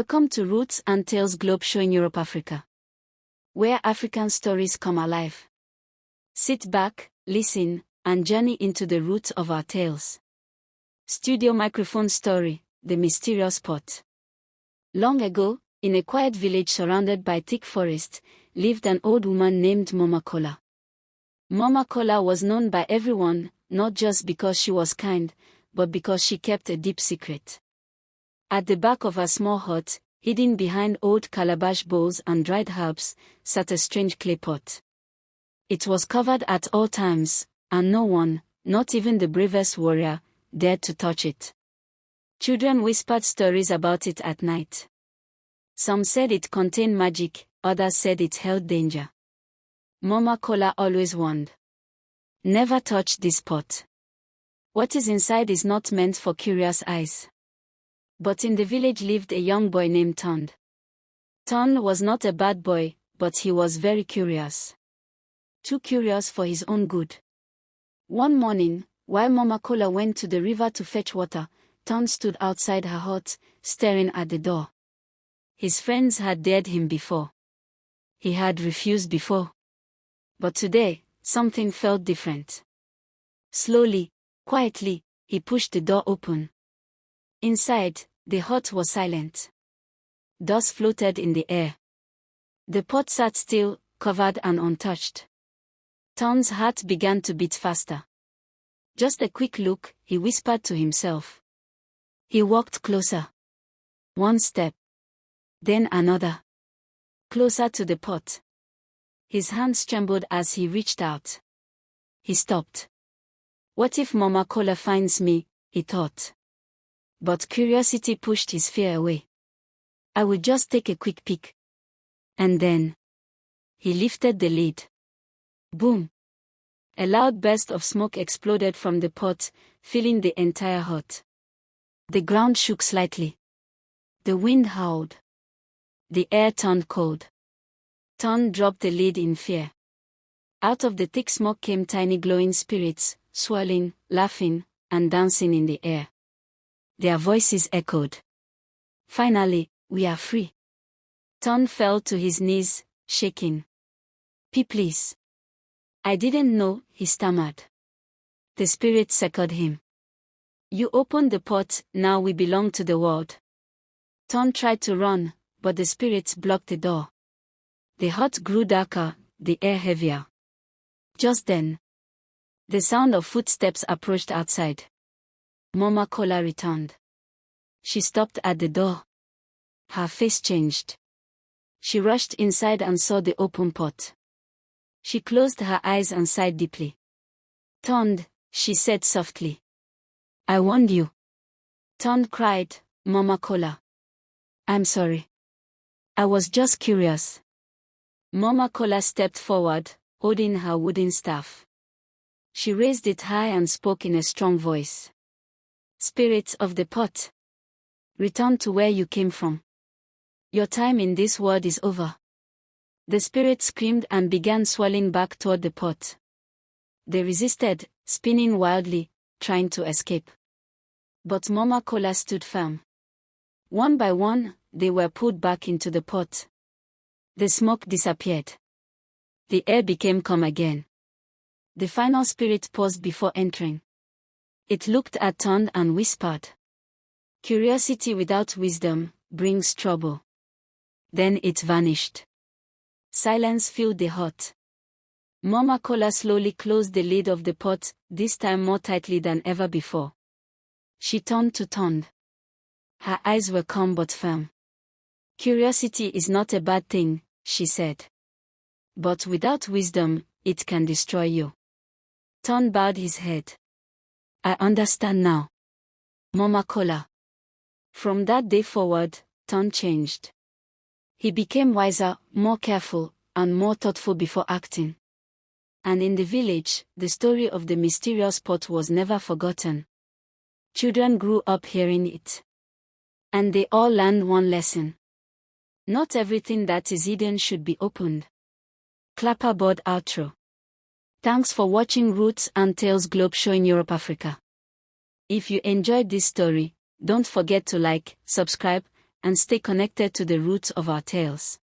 Welcome to Roots and Tales Globe Show in Europe, Africa, where African stories come alive. Sit back, listen, and journey into the roots of our tales. Studio microphone story, The Mysterious Pot. Long ago, in a quiet village surrounded by thick forest, lived an old woman named Mama Kola. Mama Kola was known by everyone, not just because she was kind, but because she kept a deep secret. At the back of her small hut, hidden behind old calabash bowls and dried herbs, sat a strange clay pot. It was covered at all times, and no one, not even the bravest warrior, dared to touch it. Children whispered stories about it at night. Some said it contained magic, others said it held danger. Mama Kola always warned, "Never touch this pot. What is inside is not meant for curious eyes." But in the village lived a young boy named Tond. Tond was not a bad boy, but he was very curious. Too curious for his own good. One morning, while Mama Kola went to the river to fetch water, Tond stood outside her hut, staring at the door. His friends had dared him before. He had refused before. But today, something felt different. Slowly, quietly, he pushed the door open. Inside, the hut was silent. Dust floated in the air. The pot sat still, covered and untouched. Tond's heart began to beat faster. Just a quick look, he whispered to himself. He walked closer. One step. Then another. Closer to the pot. His hands trembled as he reached out. He stopped. What if Mama Kola finds me, he thought. But curiosity pushed his fear away. I would just take a quick peek. And then he lifted the lid. Boom! A loud burst of smoke exploded from the pot, filling the entire hut. The ground shook slightly. The wind howled. The air turned cold. Tond dropped the lid in fear. Out of the thick smoke came tiny glowing spirits, swirling, laughing, and dancing in the air. Their voices echoed. Finally, we are free. Tond fell to his knees, shaking. Please. I didn't know, he stammered. The spirits echoed him. You opened the pot, now we belong to the world. Tond tried to run, but the spirits blocked the door. The hut grew darker, the air heavier. Just then, the sound of footsteps approached outside. Mama Kola returned. She stopped at the door. Her face changed. She rushed inside and saw the open pot. She closed her eyes and sighed deeply. Tond, she said softly. I warned you. Tond cried, Mama Kola. I'm sorry. I was just curious. Mama Kola stepped forward, holding her wooden staff. She raised it high and spoke in a strong voice. Spirits of the pot. Return to where you came from. Your time in this world is over. The spirits screamed and began swirling back toward the pot. They resisted, spinning wildly, trying to escape. But Mama Kola stood firm. One by one, they were pulled back into the pot. The smoke disappeared. The air became calm again. The final spirit paused before entering. It looked at Tond and whispered. Curiosity without wisdom brings trouble. Then it vanished. Silence filled the hut. Mama Kola slowly closed the lid of the pot, this time more tightly than ever before. She turned to Tond. Her eyes were calm but firm. Curiosity is not a bad thing, she said. But without wisdom, it can destroy you. Tond bowed his head. I understand now. Mama Kola. From that day forward, Tond changed. He became wiser, more careful, and more thoughtful before acting. And in the village, the story of the mysterious pot was never forgotten. Children grew up hearing it. And they all learned one lesson. Not everything that is hidden should be opened. Clapperboard outro. Thanks for watching Roots and Tales Globe Show in Europe, Africa. If you enjoyed this story, don't forget to like, subscribe, and stay connected to the roots of our tales.